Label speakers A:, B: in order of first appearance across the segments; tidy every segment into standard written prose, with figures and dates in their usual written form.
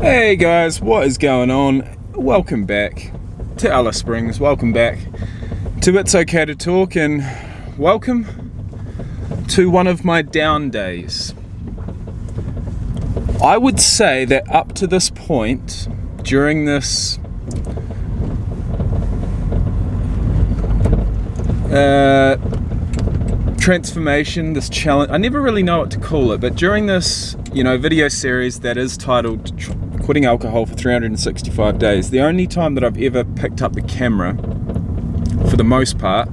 A: Hey guys, what is going on? Welcome back to Alice Springs, welcome back to It's Okay to Talk, and welcome to one of my down days. I would say that up to this point, during this transformation, this challenge, I never really know what to call it, but during this, video series that is titled Quitting Alcohol for 365 Days, the only time that I've ever picked up the camera, for the most part,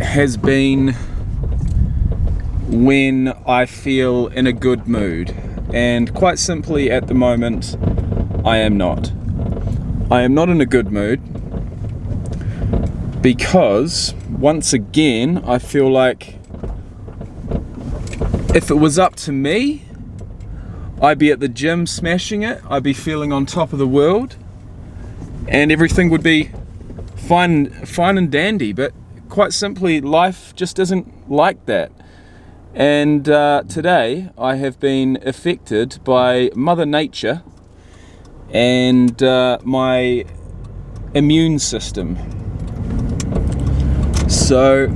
A: has been when I feel in a good mood. And quite simply, at the moment, I am not. I am not in a good mood because, once again, I feel like if it was up to me, I'd be at the gym smashing it, I'd be feeling on top of the world, and everything would be fine and dandy. But quite simply, life just isn't like that. And today I have been affected by Mother Nature and my immune system. So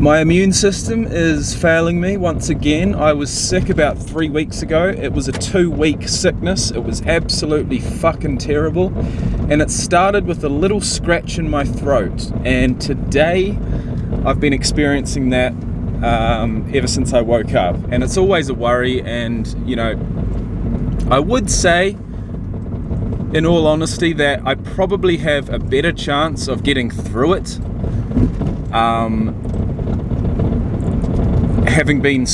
A: my immune system is failing me once again. I was sick about 3 weeks ago. It was a 2-week sickness. It was absolutely fucking terrible. And it started with a little scratch in my throat. And today I've been experiencing that ever since I woke up. And it's always a worry. And, I would say, in all honesty, that I probably have a better chance of getting through it. Having been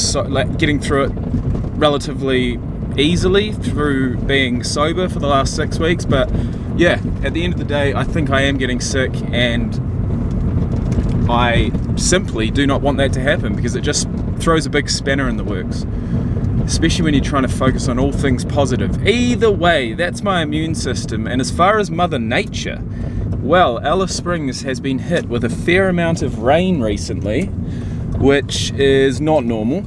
A: getting through it relatively easily through being sober for the last 6 weeks. But yeah, at the end of the day, I think I am getting sick, and I simply do not want that to happen because it just throws a big spanner in the works, especially when you're trying to focus on all things positive. Either way, that's my immune system. And as far as Mother Nature, well, Alice Springs has been hit with a fair amount of rain recently, which is not normal.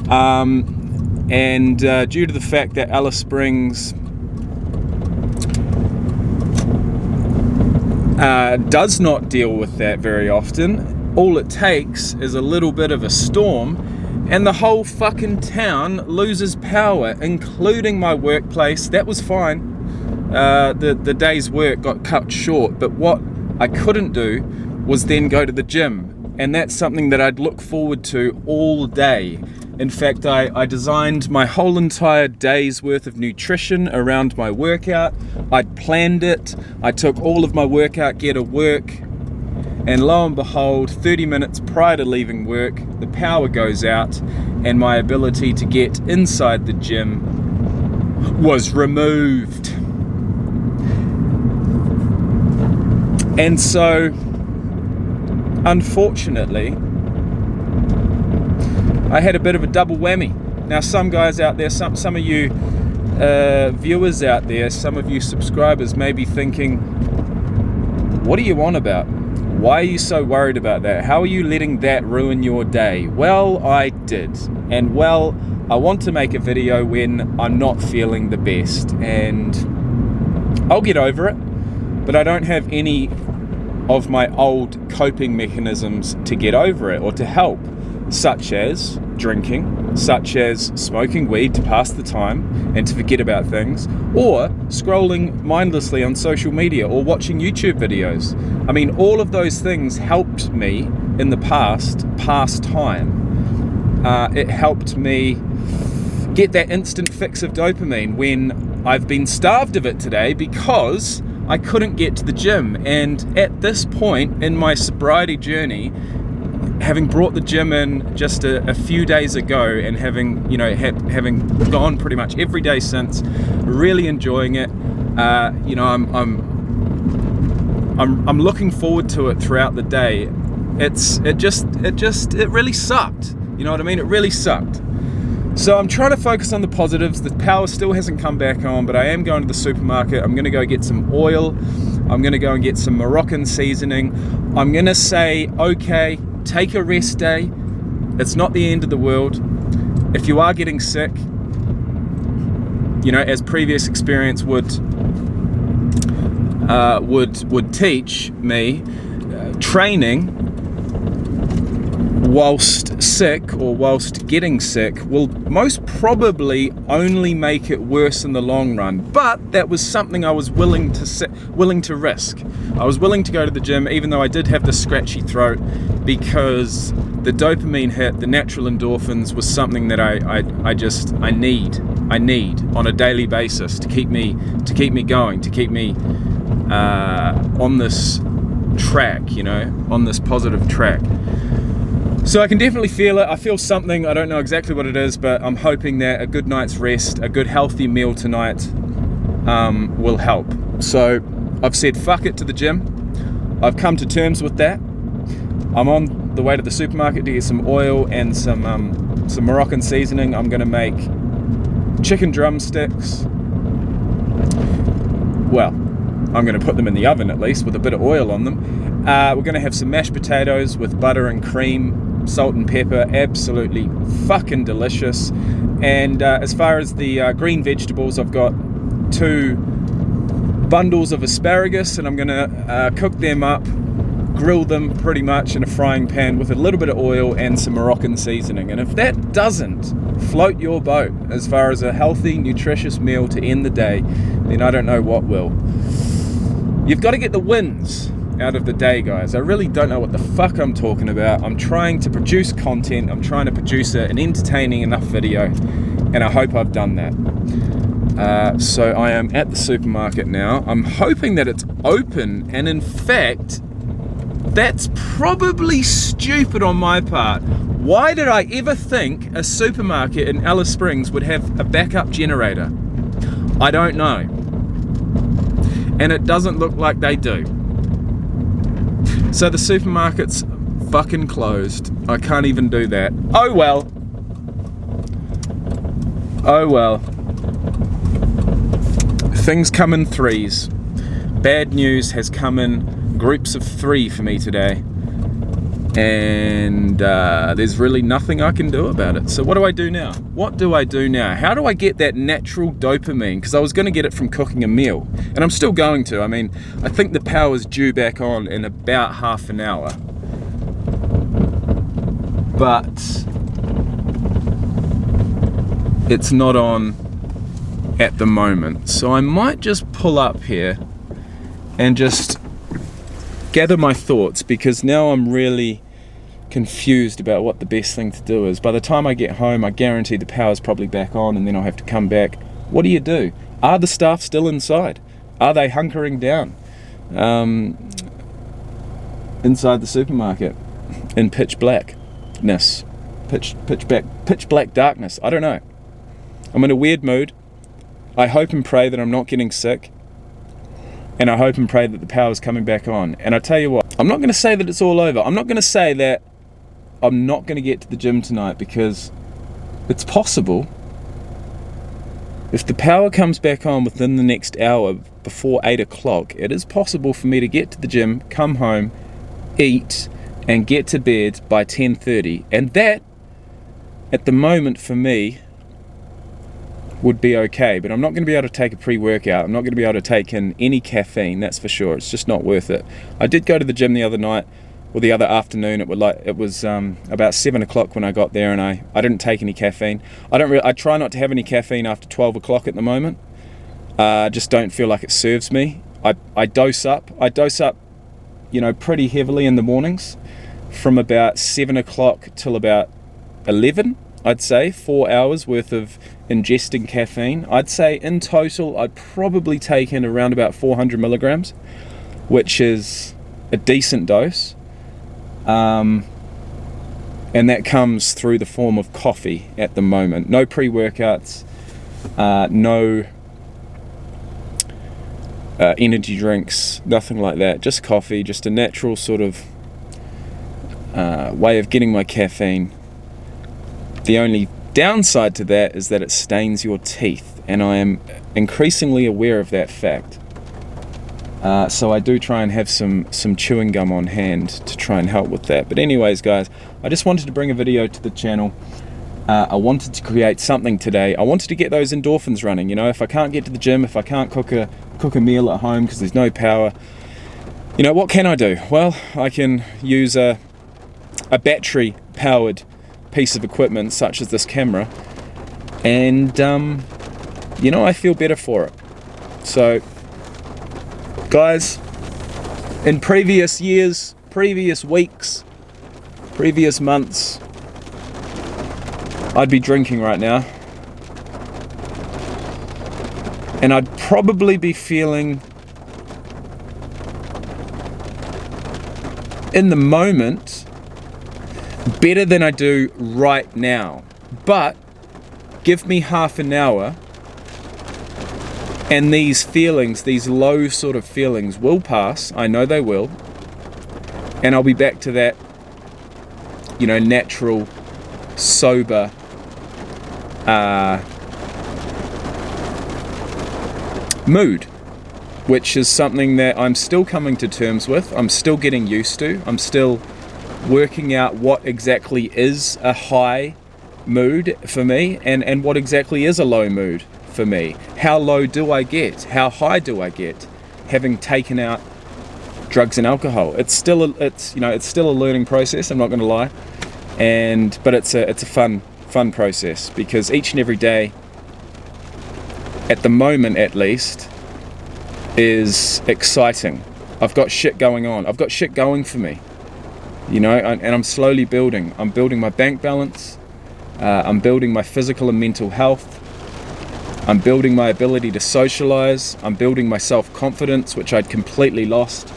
A: And due to the fact that Alice Springs does not deal with that very often, all it takes is a little bit of a storm and the whole fucking town loses power, including my workplace. That was fine. The day's work got cut short, but what I couldn't do was then go to the gym. And that's something that I'd look forward to all day. In fact, I designed my whole entire day's worth of nutrition around my workout. I'd planned it. I took all of my workout gear to work. And lo and behold, 30 minutes prior to leaving work, the power goes out and my ability to get inside the gym was removed. And so, unfortunately, I had a bit of a double whammy. Now, some guys out there, some of you viewers out there, some of you subscribers may be thinking, what are you on about? Why are you so worried about that? How are you letting that ruin your day? Well, I did. And well, I want to make a video when I'm not feeling the best. And I'll get over it, but I don't have any of my old coping mechanisms to get over it or to help, such as drinking, such as smoking weed to pass the time and to forget about things, or scrolling mindlessly on social media or watching YouTube videos. I mean, all of those things helped me in the past time. It helped me get that instant fix of dopamine when I've been starved of it today because I couldn't get to the gym. And at this point in my sobriety journey, having brought the gym in just a few days ago and having gone pretty much every day since, really enjoying it, I'm looking forward to it throughout the day. It really sucked. You know what I mean? It really sucked. So I'm trying to focus on the positives. The power still hasn't come back on, but I am going to the supermarket. I'm going to go get some oil. I'm going to go and get some Moroccan seasoning. I'm going to say, okay, take a rest day. It's not the end of the world. if you are getting sick, you know, as previous experience would teach me, training whilst sick or whilst getting sick will most probably only make it worse in the long run. But that was something I was willing to risk. I was willing to go to the gym even though I did have the scratchy throat, because the dopamine hit, the natural endorphins, was something that I need on a daily basis to keep me going, to keep me on this track, you know, on this positive track. So I can definitely feel it. I feel something. I don't know exactly what it is, but I'm hoping that a good night's rest, a good healthy meal tonight will help. So I've said fuck it to the gym. I've come to terms with that. I'm on the way to the supermarket to get some oil and some Moroccan seasoning. I'm going to make chicken drumsticks. Well, I'm going to put them in the oven at least with a bit of oil on them. We're going to have some mashed potatoes with butter and cream, salt and pepper, absolutely fucking delicious. And as far as the green vegetables, I've got 2 bundles of asparagus, and I'm going to cook them up, grill them pretty much in a frying pan with a little bit of oil and some Moroccan seasoning. And if that doesn't float your boat as far as a healthy, nutritious meal to end the day, then I don't know what will. You've got to get the wins out of the day, guys. I really don't know what the fuck I'm talking about. I'm trying to produce content. I'm trying to produce an entertaining enough video, and I hope I've done that. So I am at the supermarket now. I'm hoping that it's open, and in fact, that's probably stupid on my part. Why did I ever think a supermarket in Alice Springs would have a backup generator? I don't know. And it doesn't look like they do. So the supermarket's fucking closed. I can't even do that. Oh well. Oh well. Things come in threes. Bad news has come in groups of 3 for me today. And there's really nothing I can do about it. So what do I do now? What do I do now? How do I get that natural dopamine? Because I was going to get it from cooking a meal, and I'm still going to. I mean, I think the power's due back on in about half an hour. But it's not on at the moment. So I might just pull up here and just gather my thoughts, because now I'm really confused about what the best thing to do is. By the time I get home, I guarantee the power's probably back on, and then I'll have to come back. What do you do? Are the staff still inside? Are they hunkering down inside the supermarket in pitch blackness, pitch black darkness? I don't know. I'm in a weird mood. I hope and pray that I'm not getting sick, and I hope and pray that the power's coming back on. And I tell you what, I'm not going to say that it's all over. I'm not going to say that I'm not going to get to the gym tonight, because it's possible. If the power comes back on within the next hour before 8 o'clock, it is possible for me to get to the gym, come home, eat, and get to bed by 10:30. And that, at the moment for me, would be okay. But I'm not going to be able to take a pre-workout. I'm not going to be able to take in any caffeine, that's for sure. It's just not worth it. I did go to the gym the other night, or the other afternoon. It was about 7 o'clock when I got there, and I didn't take any caffeine. I try not to have any caffeine after 12 o'clock at the moment. I just don't feel like it serves me. I dose up, you know, pretty heavily in the mornings, from about 7 o'clock till about 11. I'd say 4 hours worth of ingesting caffeine. I'd say in total I'd probably take in around about 400 milligrams, which is a decent dose. And that comes through the form of coffee at the moment. No pre-workouts, no energy drinks, nothing like that. Just coffee, just a natural sort of way of getting my caffeine. The only downside to that is that it stains your teeth, and I am increasingly aware of that fact. So I do try and have some chewing gum on hand to try and help with that. But anyways, guys, I just wanted to bring a video to the channel I wanted to create something today. I wanted to get those endorphins running. You know, if I can't get to the gym, if I can't cook a meal at home because there's no power, you know, what can I do? Well, I can use a battery powered piece of equipment such as this camera, and you know, I feel better for it. So guys, in previous years, previous weeks, previous months, I'd be drinking right now, and I'd probably be feeling in the moment better than I do right now. But give me half an hour and these feelings, these low sort of feelings, will pass. I know they will, and I'll be back to that, you know, natural, sober mood, which is something that I'm still coming to terms with. I'm still getting used to. I'm still working out what exactly is a high mood for me, and what exactly is a low mood for me. How low do I get? How high do I get? Having taken out drugs and alcohol, it's still a learning process. I'm not going to lie, but it's a fun process, because each and every day, at the moment at least, is exciting. I've got shit going on. I've got shit going for me, you know, and I'm slowly building. I'm building my bank balance. I'm building my physical and mental health. I'm building my ability to socialize. I'm building my self-confidence, which I'd completely lost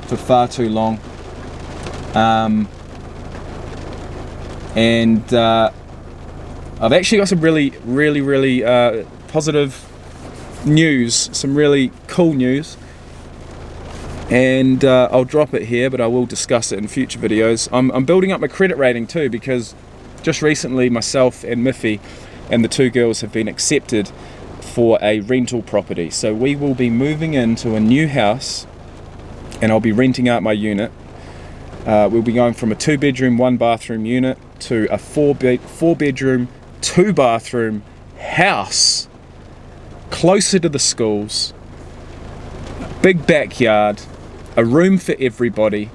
A: for far too long. I've actually got some really positive news, some really cool news, and I'll drop it here, but I will discuss it in future videos. I'm building up my credit rating too, because just recently myself and Miffy and the two girls have been accepted for a rental property. So we will be moving into a new house, and I'll be renting out my unit. We'll be going from a 2-bedroom, 1-bathroom unit to a 4-bedroom, 2-bathroom house closer to the schools, big backyard, a room for everybody,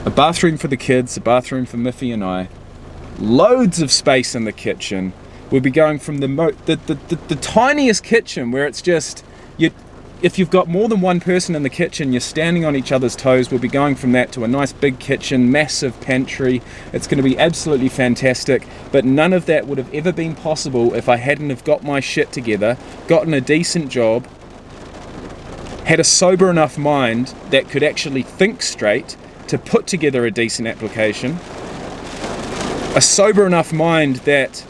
A: a bathroom for the kids, a bathroom for Miffy and I, loads of space in the kitchen. We'll be going from the tiniest kitchen, where it's just, if you've got more than one person in the kitchen, you're standing on each other's toes. We'll be going from that to a nice big kitchen, massive pantry. It's going to be absolutely fantastic, but none of that would have ever been possible if I hadn't have got my shit together, gotten a decent job, had a sober enough mind that could actually think straight to put together a decent application, a sober enough mind that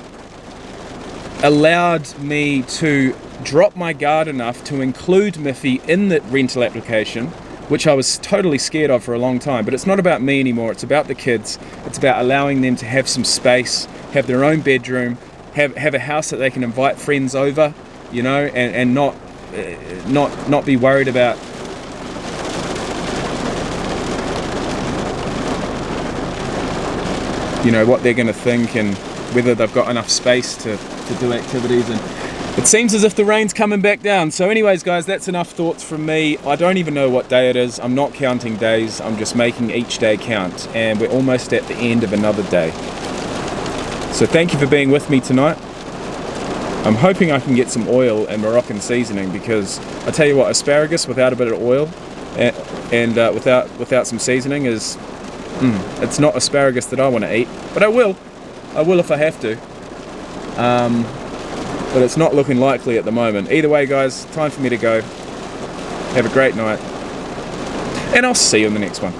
A: allowed me to drop my guard enough to include Miffy in the rental application, which I was totally scared of for a long time. But it's not about me anymore, it's about the kids. It's about allowing them to have some space, have their own bedroom, have a house that they can invite friends over, you know, and not be worried about what they're going to think, and whether they've got enough space to do activities. And it seems as if the rain's coming back down. So anyways, guys, that's enough thoughts from me. I don't even know what day it is. I'm not counting days. I'm just making each day count. And we're almost at the end of another day. So thank you for being with me tonight. I'm hoping I can get some oil and Moroccan seasoning, because I tell you what, asparagus without a bit of oil and without some seasoning is, it's not asparagus that I want to eat. But I will if I have to. But it's not looking likely at the moment. Either way, guys, time for me to go. Have a great night, and I'll see you in the next one.